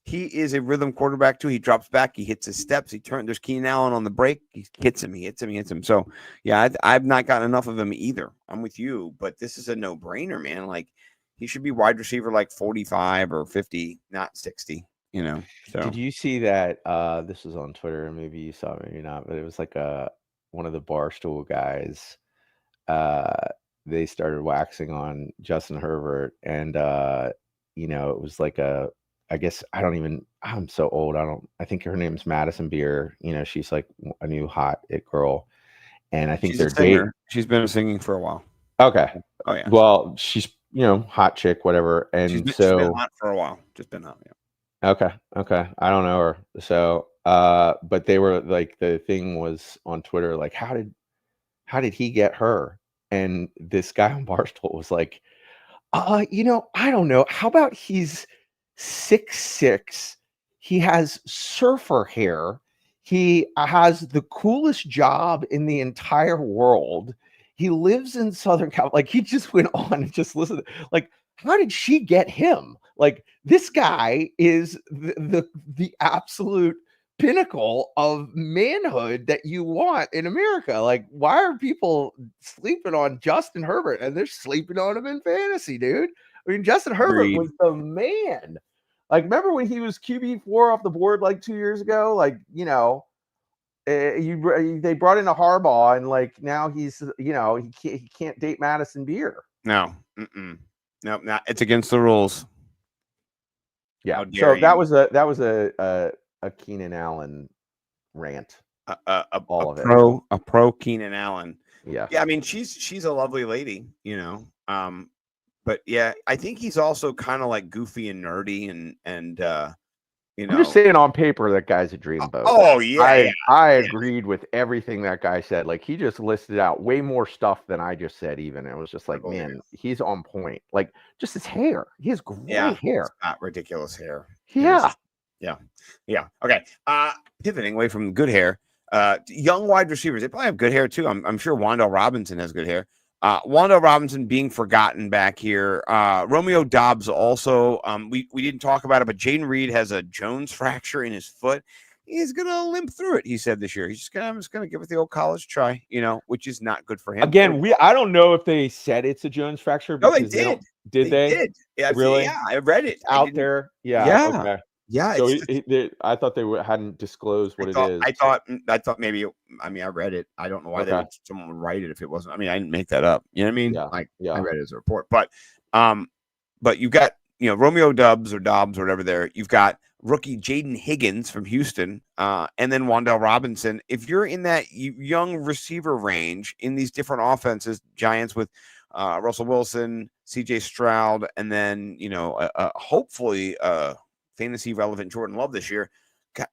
he is a rhythm quarterback too. He drops back, he hits his steps, he turns. There's Keenan Allen on the break, he hits him. So yeah, I've not gotten enough of him either. I'm with you, but this is a no-brainer, man. Like he should be wide receiver like 45 or 50, not 60. So did you see that? This was on Twitter, and maybe you saw, maybe not, but it was like one of the Barstool guys. They started waxing on Justin Herbert, and it was like I'm so old. I think her name's Madison Beer. She's like a new hot it girl. And I think they're dating. She's been singing for a while. Okay. Oh yeah. Well, she's, hot chick, whatever. And she's been hot for a while. Just been hot. Yeah. Okay. I don't know her. So, but they were like, the thing was on Twitter, like, how did he get her? And this guy on Barstool was like, I don't know. How about he's 6'6", he has surfer hair, he has the coolest job in the entire world, he lives in Southern California. Like he just went on and just listened. Like, how did she get him? Like this guy is the absolute pinnacle of manhood that you want in America. Like, why are people sleeping on Justin Herbert? And they're sleeping on him in fantasy, dude. I mean, Justin Herbert was the man. Like, remember when he was QB4 off the board like 2 years ago? Like, they brought in a Harbaugh, and like now he's, he can't date Madison Beer. No, no, it's against the rules. Yeah. So that was a Keenan Allen rant. A pro Keenan Allen. Yeah. Yeah. I mean, she's a lovely lady, but yeah, I think he's also kind of like goofy and nerdy and I'm just saying on paper that guy's a dreamboat. Oh yeah. I agreed with everything that guy said. Like he just listed out way more stuff than I just said. Even it was just like, man, he's on point. Like just his hair. He has great hair. It's got ridiculous hair. Yeah. Yeah. Okay. Pivoting away from good hair. Young wide receivers, they probably have good hair too. I'm sure Wan'Dale Robinson has good hair. Wan'Dale Robinson being forgotten back here. Romeo Doubs also. We didn't talk about it, but Jayden Reed has a Jones fracture in his foot. He's gonna limp through it. He said this year. I'm just gonna give it the old college try, which is not good for him. Again, I don't know if they said it's a Jones fracture. No, they Because did. They did. Yeah, really? Yeah, I read it out there. Yeah. Yeah. Okay. Yeah. So I thought they hadn't disclosed what it is. I thought maybe. I mean, I read it. I don't know why someone would write it if it wasn't. I mean, I didn't make that up. You know what I mean? Yeah. I read it as a report. But you've got Romeo Doubs or whatever there. You've got rookie Jayden Higgins from Houston, and then Wan'Dale Robinson. If you're in that young receiver range in these different offenses, Giants with Russell Wilson, C.J. Stroud, and then hopefully fantasy relevant Jordan Love this year.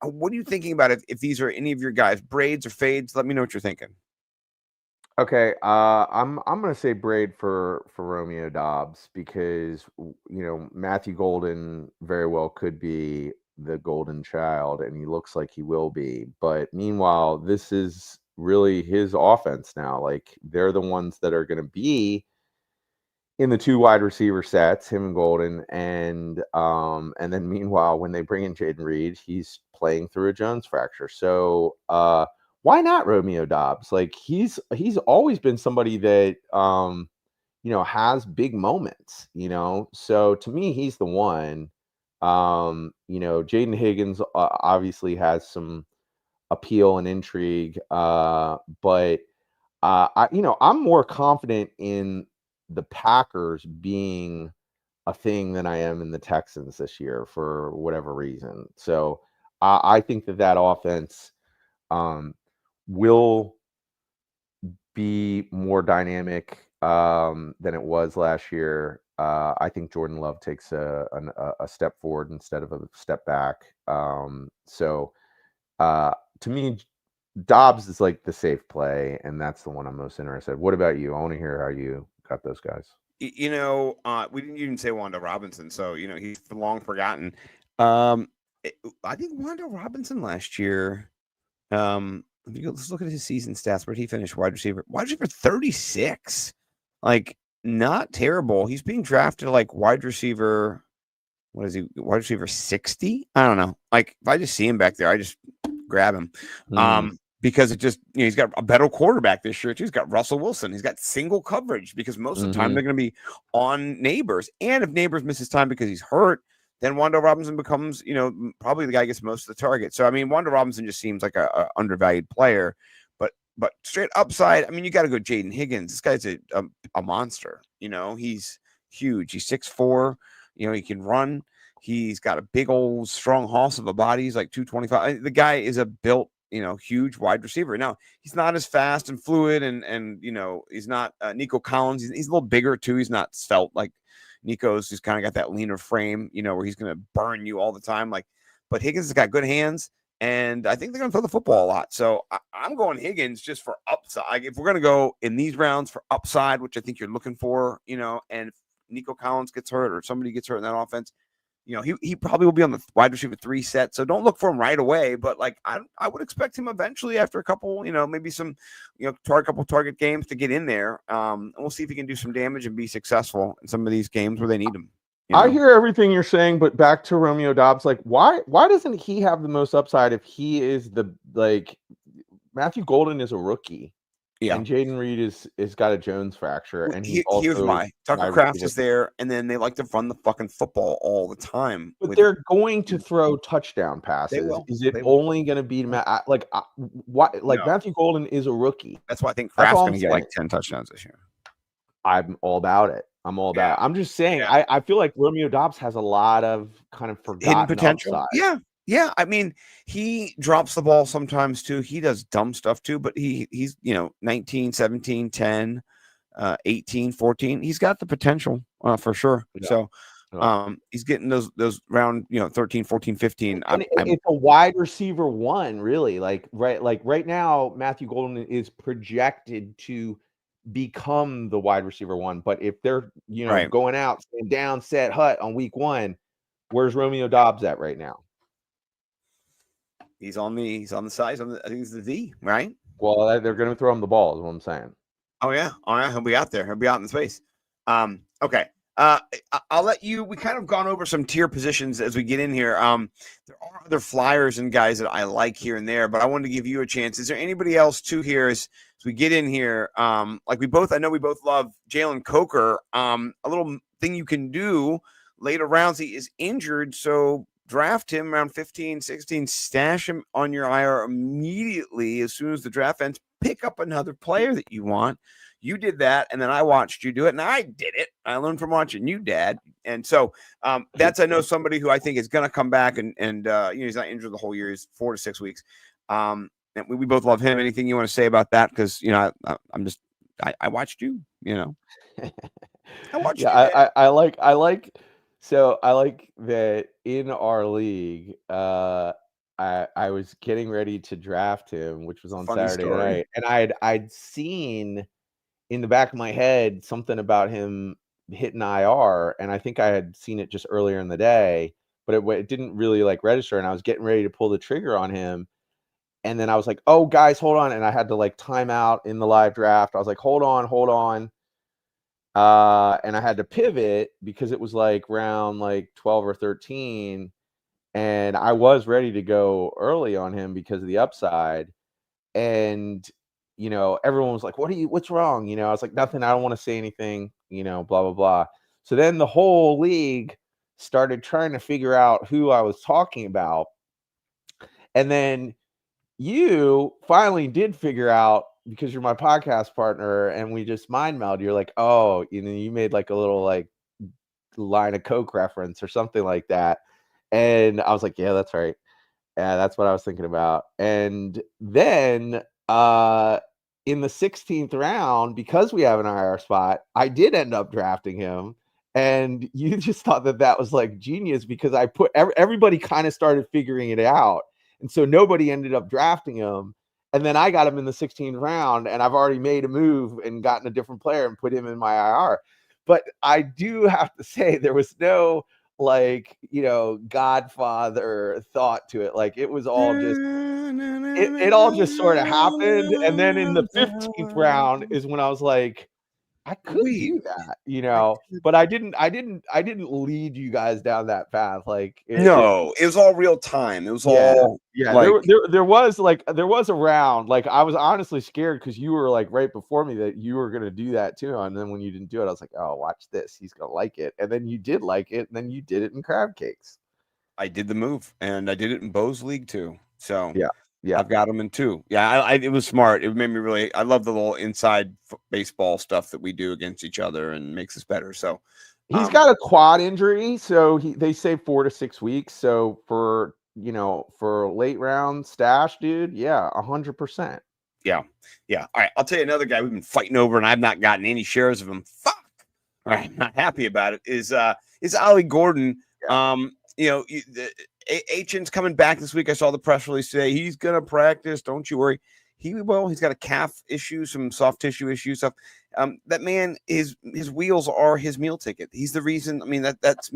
What are you thinking about if these are any of your guys, braids or fades? Let me know what you're thinking. Okay, I'm gonna say braid for Romeo Doubs because Matthew Golden very well could be the golden child, and he looks like he will be. But meanwhile, this is really his offense now. Like they're the ones that are gonna be in the 2 wide receiver sets, him and Golden, and then meanwhile, when they bring in Jayden Reed, he's playing through a Jones fracture. So why not Romeo Doubs? Like he's always been somebody that has big moments. So to me, he's the one. Jayden Higgins obviously has some appeal and intrigue, but I'm more confident in the Packers being a thing than I am in the Texans this year for whatever reason. So I think that offense will be more dynamic than it was last year. I think Jordan Love takes a step forward instead of a step back. To me, Doubs is like the safe play, and that's the one I'm most interested in. What about you? I want to hear how you got those guys. We didn't even say Wan'Dale Robinson, so he's long forgotten. I think Wan'Dale Robinson last year. Let's look at his season stats. Where did he finish? Wide receiver 36. Like not terrible. He's being drafted like wide receiver. What is he? Wide receiver 60? I don't know. Like if I just see him back there, I just grab him. Because it just, he's got a better quarterback this year. He's got Russell Wilson. He's got single coverage because most of the time they're going to be on Neighbors. And if Neighbors misses time because he's hurt, then Wan'Dale Robinson becomes, probably the guy who gets most of the target. So, I mean, Wan'Dale Robinson just seems like a undervalued player. But straight upside, I mean, you got to go Jayden Higgins. This guy's a monster. He's huge. He's 6'4". He can run. He's got a big old strong hoss of a body. He's like 225. The guy is a built, huge wide receiver. Now he's not as fast and fluid and he's not Nico Collins. He's a little bigger too. He's not svelte like Nico's. He's kind of got that leaner frame, where he's going to burn you all the time. But Higgins has got good hands, and I think they're going to throw the football a lot. So I'm going Higgins just for upside. Like if we're going to go in these rounds for upside, which I think you're looking for, and if Nico Collins gets hurt or somebody gets hurt in that offense, he probably will be on the wide receiver 3 set. So don't look for him right away. But I would expect him eventually after a couple, maybe some, target games to get in there. And we'll see if he can do some damage and be successful in some of these games where they need him. I hear everything you're saying, but back to Romeo Doubs, like why doesn't he have the most upside if he is Matthew Golden is a rookie? Yeah, and Jayden Reed is got a Jones fracture, and here's why Tucker Kraft is there, and then they like to run the fucking football all the time. But they're going to throw touchdown passes. Is it only going to be what? No. Matthew Golden is a rookie. That's why I think Kraft's going to get like 10 touchdowns this year. I'm all about it. I'm just saying. Yeah. I feel like Romeo Doubs has a lot of kind of forgotten hidden potential. Upside. Yeah, I mean, he drops the ball sometimes too. He does dumb stuff too, but he's 19, 17, 10, 18, 14. He's got the potential for sure. Yeah. So he's getting those round, 13, 14, 15. It's a wide receiver 1, really. Right now, Matthew Golden is projected to become the wide receiver 1. But if they're going out, stand down, set, hut on week 1, where's Romeo Doubs at right now? He's on the side. I think he's the D, right? Well, they're going to throw him the ball, is what I'm saying. Oh yeah, he'll be out there. He'll be out in space. Okay. I'll let you. We kind of gone over some tier positions as we get in here. There are other flyers and guys that I like here and there, but I wanted to give you a chance. Is there anybody else too here as we get in here? Like I know we both love Jalen Coker. A little thing you can do later rounds. He is injured, so draft him around 15, 16, stash him on your IR immediately as soon as the draft ends. Pick up another player that you want. You did that, and then I watched you do it, and I did it. I learned from watching you, Dad. And so that's, I know, somebody who I think is going to come back, and he's not injured the whole year. He's 4 to 6 weeks. And we both love him. Anything you want to say about that? Because, I watched you, I watched you. I like that in our league, I was getting ready to draft him, which was on Saturday night, and I'd seen in the back of my head something about him hitting IR, and I think I had seen it just earlier in the day, but it didn't really like register, and I was getting ready to pull the trigger on him, and then I was like, oh guys, hold on, and I had to like time out in the live draft. I was like, hold on. And I had to pivot because it was like round like 12 or 13, and I was ready to go early on him because of the upside. And everyone was like, what's wrong? I was like, nothing, I don't want to say anything, blah, blah, blah. So then the whole league started trying to figure out who I was talking about. And then you finally did figure out, because you're my podcast partner and we just mind meld. You're like, oh, you made like a little like line of Coke reference or something like that. And I was like, yeah, that's right. Yeah, that's what I was thinking about. And then in the 16th round, because we have an IR spot, I did end up drafting him. And you just thought that was like genius, because I put everybody kind of started figuring it out. And so nobody ended up drafting him. And then I got him in the 16th round, and I've already made a move and gotten a different player and put him in my IR. But I do have to say, there was no like, Godfather thought to it. Like, it was all just, it all just sort of happened. And then in the 15th round is when I was like, I could do that, but I didn't lead you guys down that path. Like, it was all real time. It was all like, there was a round. Like, I was honestly scared because you were like right before me that you were going to do that too. And then when you didn't do it, I was like, oh, watch this. He's going to like it. And then you did like it. And then you did it in crab cakes. I did the move, and I did it in Bo's league too. So yeah. I've got him in 2. Yeah, it was smart. It made me really. I love the little inside baseball stuff that we do against each other, and makes us better. So he's got a quad injury, so they say 4 to 6 weeks. So for late round stash, dude, 100%. Yeah. All right, I'll tell you another guy we've been fighting over, and I've not gotten any shares of him. Fuck. All right, I'm not happy about it. Is Ollie Gordon? Yeah. Achan's coming back this week. I saw the press release today. He's gonna practice. Don't you worry. He's got a calf issue, some soft tissue issue stuff. That man, his wheels are his meal ticket. He's the reason. I mean,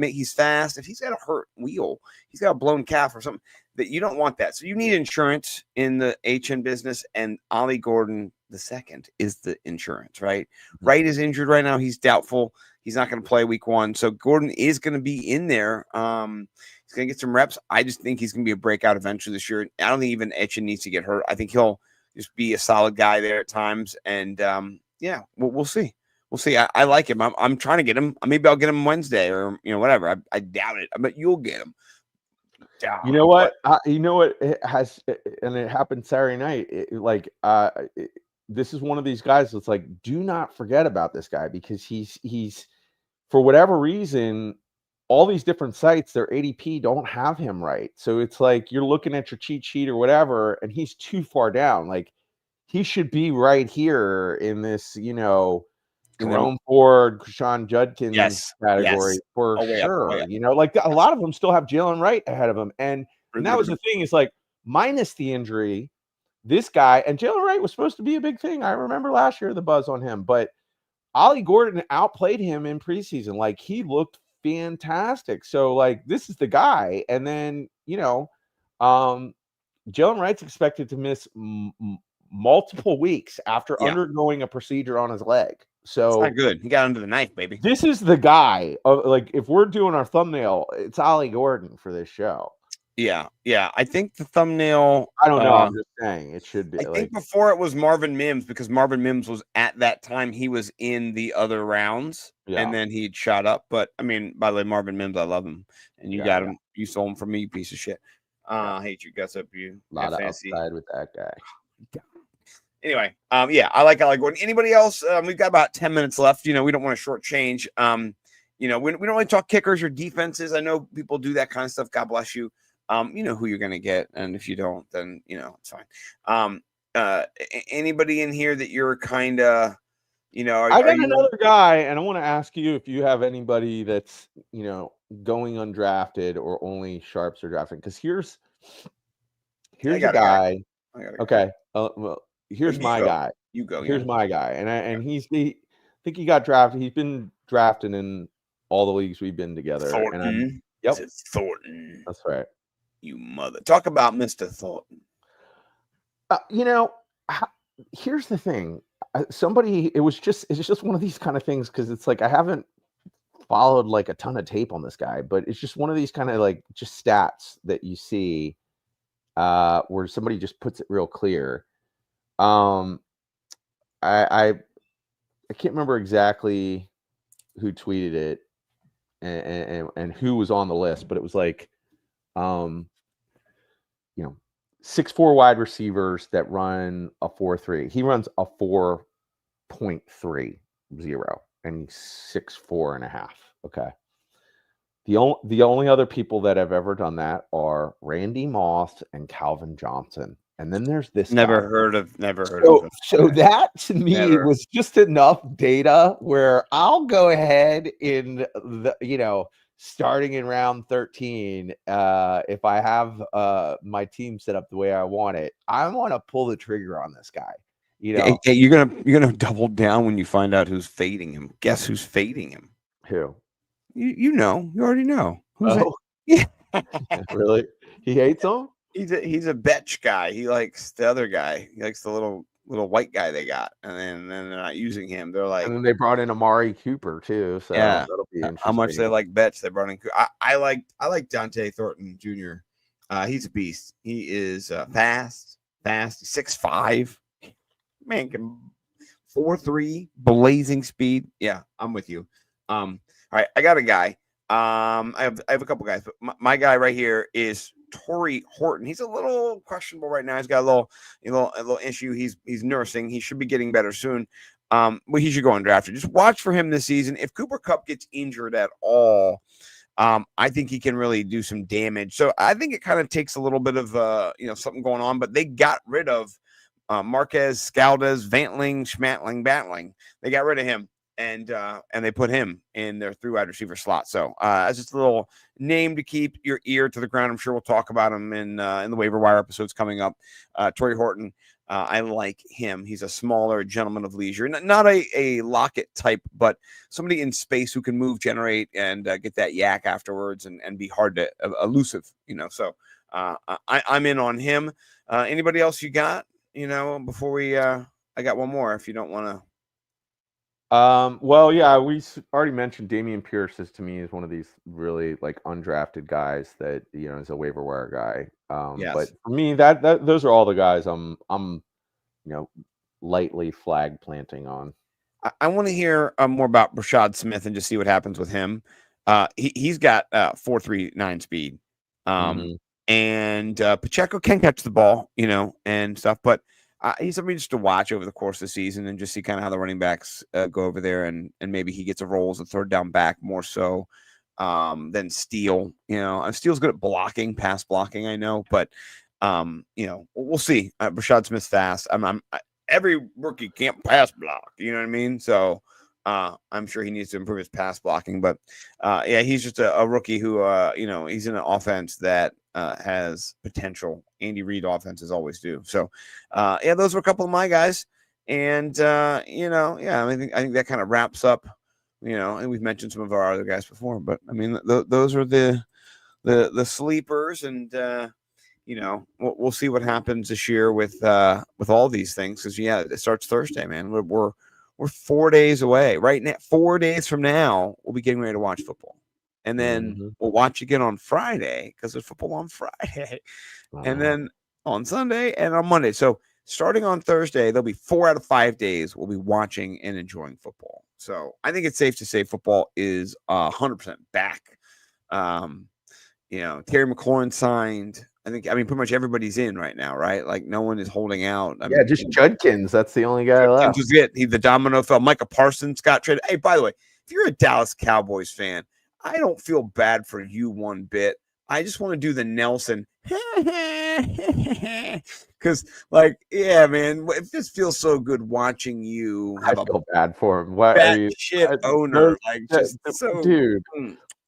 he's fast. If he's got a hurt wheel, he's got a blown calf or something, that you don't want that. So you need insurance in the HN business, and Ollie Gordon II is the insurance, right? Mm-hmm. Wright is injured right now. He's doubtful. He's not going to play week 1. So Gordon is going to be in there. He's going to get some reps. I just think he's going to be a breakout eventually this year. I don't think even Etchen needs to get hurt. I think he'll just be a solid guy there at times. And we'll see. We'll see. I like him. I'm trying to get him. Maybe I'll get him Wednesday or whatever. I doubt it, but you'll get him. You know what? It has, and it happened Saturday night. This is one of these guys that's like, do not forget about this guy, because he's for whatever reason, all these different sites, their ADP don't have him right. So it's like you're looking at your cheat sheet or whatever, and he's too far down. Like, he should be right here in this, Jerome Ford, Quinshon, Judkins category for sure. Like a lot of them still have Jalen Wright ahead of him. And that was the thing, is like, minus the injury, this guy, and Jalen Wright was supposed to be a big thing. I remember last year the buzz on him, but Ollie Gordon outplayed him in preseason. Like, he looked fantastic. So like, this is the guy. And then Jalen Wright's expected to miss multiple weeks after Yeah. undergoing a procedure on his leg. It's So not good. He got under the knife, baby. this is the guy. Like, if we're doing our thumbnail, it's Ollie Gordon for this show. Yeah. I think the thumbnail. I don't know. I'm just saying it should be. I think before it was Marvin Mims, because Marvin Mims was at that time he was in the other rounds, and then he'd shot up. But I mean, by the way, Marvin Mims, I love him, and you got him. You sold him for me, you piece of shit. I hate you guts up, you. A lot of upside with that guy. Anyway, I like Ollie Gordon. Anybody else? We've got about 10 minutes left. We don't want to shortchange. We don't really talk kickers or defenses. I know people do that kind of stuff. God bless you. You know who you're going to get, and if you don't, then it's fine. Anybody in here that you're kind of, I got another guy, and I want to ask you if you have anybody that's going undrafted or only sharps are drafting. Because here's a guy. Okay, well, here's my guy. You go. Here's my guy, and I think he got drafted. He's been drafted in all the leagues we've been together. Thornton. Yep, it's Thornton. That's right. You mother. Talk about Mr. Thornton. Here's the thing. It's just one of these kind of things, because it's like I haven't followed like a ton of tape on this guy, but it's just one of these kind of like just stats that you see where somebody just puts it real clear. I can't remember exactly who tweeted it and who was on the list, but it was like 6'4" wide receivers that run a 4.3. He runs a 4.30, and he's 6'4.5". Okay. The only other people that have ever done that are Randy Moss and Calvin Johnson. And then there's this never guy. heard of him. So that to me was just enough data where I'll go ahead in the starting in round 13, if I have my team set up the way I want it, I want to pull the trigger on this guy. Hey, you're gonna double down when you find out who's fading him. Guess who's fading him? Who? You already know. Who's Yeah. Really? He hates him? He's a betch guy. He likes the other guy. He likes the little white guy they got, and then they're not using him. They're like, and then they brought in Amari Cooper too. So that'll be interesting. How much they like betch? They brought in. I like Dante Thornton Jr. He's a beast. He is fast. 6'5". Man, can 4.3 blazing speed. Yeah, I'm with you. All right, I got a guy. I have a couple guys, but my guy right here is Tory Horton. He's a little questionable right now. He's got a little issue. He's nursing. He should be getting better soon. But he should go undrafted. Just watch for him this season. If Cooper Kupp gets injured at all, I think he can really do some damage. So I think it kind of takes a little bit of something going on. But they got rid of Marquez, Scaldez, Vantling, Schmatling, Bantling. They got rid of him. And they put him in their 3 wide receiver slot. So as just a little name to keep your ear to the ground. I'm sure we'll talk about him in the waiver wire episodes coming up. Tory Horton, I like him. He's a smaller gentleman of leisure, not a Lockett type, but somebody in space who can move, generate, and get that yak afterwards and be hard to elusive. So I'm in on him. Anybody else you got? Before we I got one more. If you don't want to. Well, yeah, we already mentioned Dameon Pierce is, to me, is one of these really like undrafted guys that is a waiver wire guy. Yes. But for me, that those are all the guys I'm lightly flag planting on. I want to hear more about Brashard Smith and just see what happens with him. He's got 4.39 speed, and Pacheco can catch the ball, and stuff, but. He's somebody just to watch over the course of the season and just see kind of how the running backs go over there, and maybe he gets a role as a third down back more so than Steele. Steele's good at pass blocking, I know, but we'll see. Brashard Smith's fast. Every rookie can't pass block. You know what I mean? So I'm sure he needs to improve his pass blocking, but he's just a rookie who he's in an offense that has potential. Andy Reid offenses always do. So those were a couple of my guys, and I think that kind of wraps up. And we've mentioned some of our other guys before, but I mean those are the sleepers, and we'll see what happens this year with all these things. Because it starts Thursday, man. We're 4 days away right now. 4 days from now, we'll be getting ready to watch football, and then we'll watch again on Friday because there's football on Friday, and then on Sunday and on Monday. So starting on Thursday, there'll be 4 out of 5 days we'll be watching and enjoying football. So I think it's safe to say football is 100% back. Terry McLaurin signed. I mean, pretty much everybody's in right now, right? Like no one is holding out. Just Judkins. That's the only guy left. Was it. The domino fell. Micah Parsons got traded. Hey, by the way, if you're a Dallas Cowboys fan, I don't feel bad for you one bit. I just want to do the Nelson. Because, man, it just feels so good watching you have I feel bad for him. What bad are you, shit owner? Dude.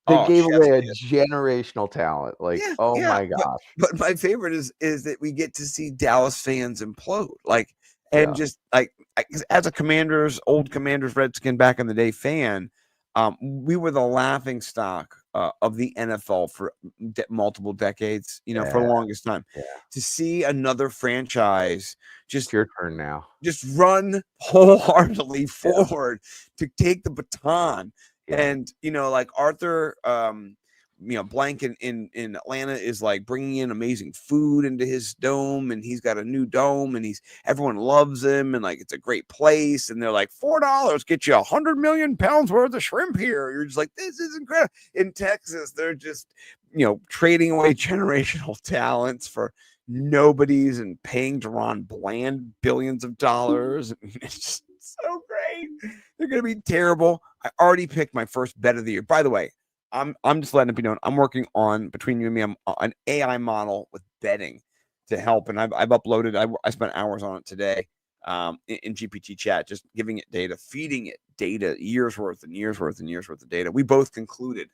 They gave away a generational talent. My gosh. But my favorite is that we get to see Dallas fans implode. As a old Commanders Redskin back in the day fan, we were the laughing stock of the NFL for multiple decades, for the longest time. Yeah. To see another franchise just your turn now. Just run wholeheartedly forward to take the baton. Yeah. And Arthur Blank in Atlanta is like bringing in amazing food into his dome, and he's got a new dome, and everyone loves him, and it's a great place, and they're like $4 get you 100 million pounds worth of shrimp here. You're just like, this is incredible. In Texas, they're just trading away generational talents for nobodies and paying Deron Bland billions of dollars. It's just so great. They're gonna be terrible. I already picked my first bet of the year. By the way, I'm just letting it be known. I'm working on, between you and me, I'm an AI model with betting to help, and I've uploaded. I spent hours on it today in GPT chat, just giving it data, feeding it data, years worth and years worth and years worth of data. We both concluded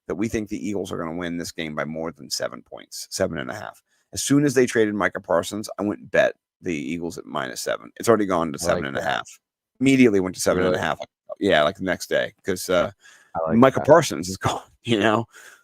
that we think the Eagles are going to win this game by more than 7 points, 7.5. As soon as they traded Micah Parsons, I went and bet the Eagles at -7. It's already gone to 7.5. Immediately went to 7.5. Yeah, the next day, because Micah Parsons is gone,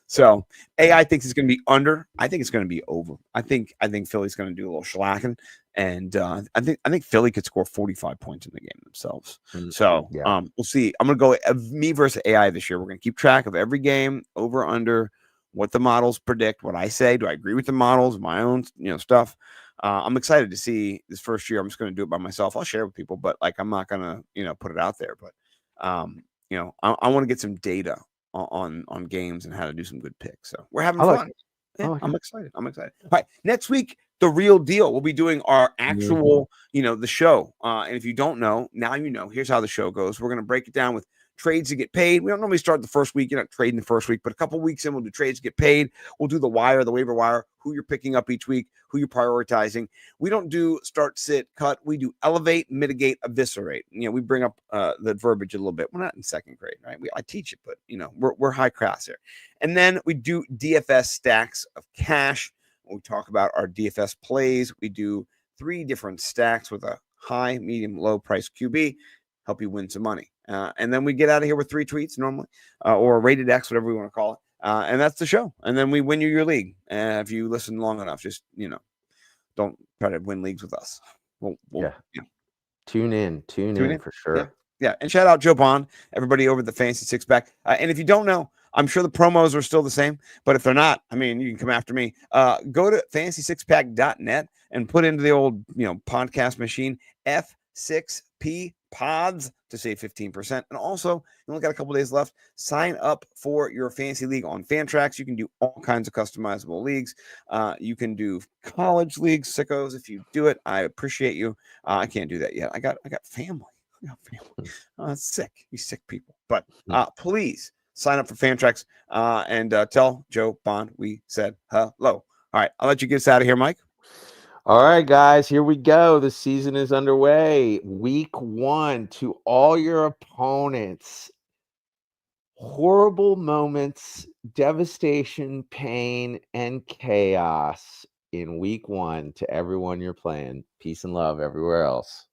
So AI thinks it's going to be under. I think it's going to be over. I think Philly's going to do a little shellacking, and I think Philly could score 45 points in the game themselves. So we'll see. I'm going to go me versus AI this year. We're going to keep track of every game, over, under, what the models predict, what I say. Do I agree with the models? My own stuff. I'm excited to see this first year. I'm just going to do it by myself. I'll share it with people, but I'm not going to put it out there. But I want to get some data on games and how to do some good picks. So we're having fun. I'm excited. All right, next week, the real deal. We'll be doing our actual, the show. And if you don't know, now you know. Here's how the show goes. We're going to break it down with trades to get paid. We don't normally start the first week. You're not trading the first week, but a couple weeks in, we'll do trades to get paid. We'll do the waiver wire, who you're picking up each week, who you're prioritizing. We don't do start, sit, cut. We do elevate, mitigate, eviscerate. We bring up the verbiage a little bit. We're not in second grade, right? I teach it, but we're high class here. And then we do DFS stacks of cash. We talk about our DFS plays. We do 3 different stacks with a high, medium, low price QB. Help you win some money. And then we get out of here with 3 tweets normally, or rated X, whatever we want to call it. And that's the show. And then we win you your league. If you listen long enough, just, don't try to win leagues with us. We'll Tune in for sure. Yeah. And shout out Joe Bond, everybody over the Fantasy Six Pack. And if you don't know, I'm sure the promos are still the same, but if they're not, you can come after me. Go to fantasy6pack.net and put into the old, podcast machine F6P pods to save 15%. And also, you only got a couple days left. Sign up for your fantasy league on Fantrax. You can do all kinds of customizable leagues. You can do college leagues, sickos. If you do it, I appreciate you. I can't do that yet. I got family. Sick. You sick people. But please sign up for Fantrax and tell Joe Bond we said hello. All right, I'll let you get us out of here, Mike. All right, guys, here we go. The season is underway. Week 1, to all your opponents. Horrible moments, devastation, pain, and chaos in week 1 to everyone you're playing. Peace and love everywhere else.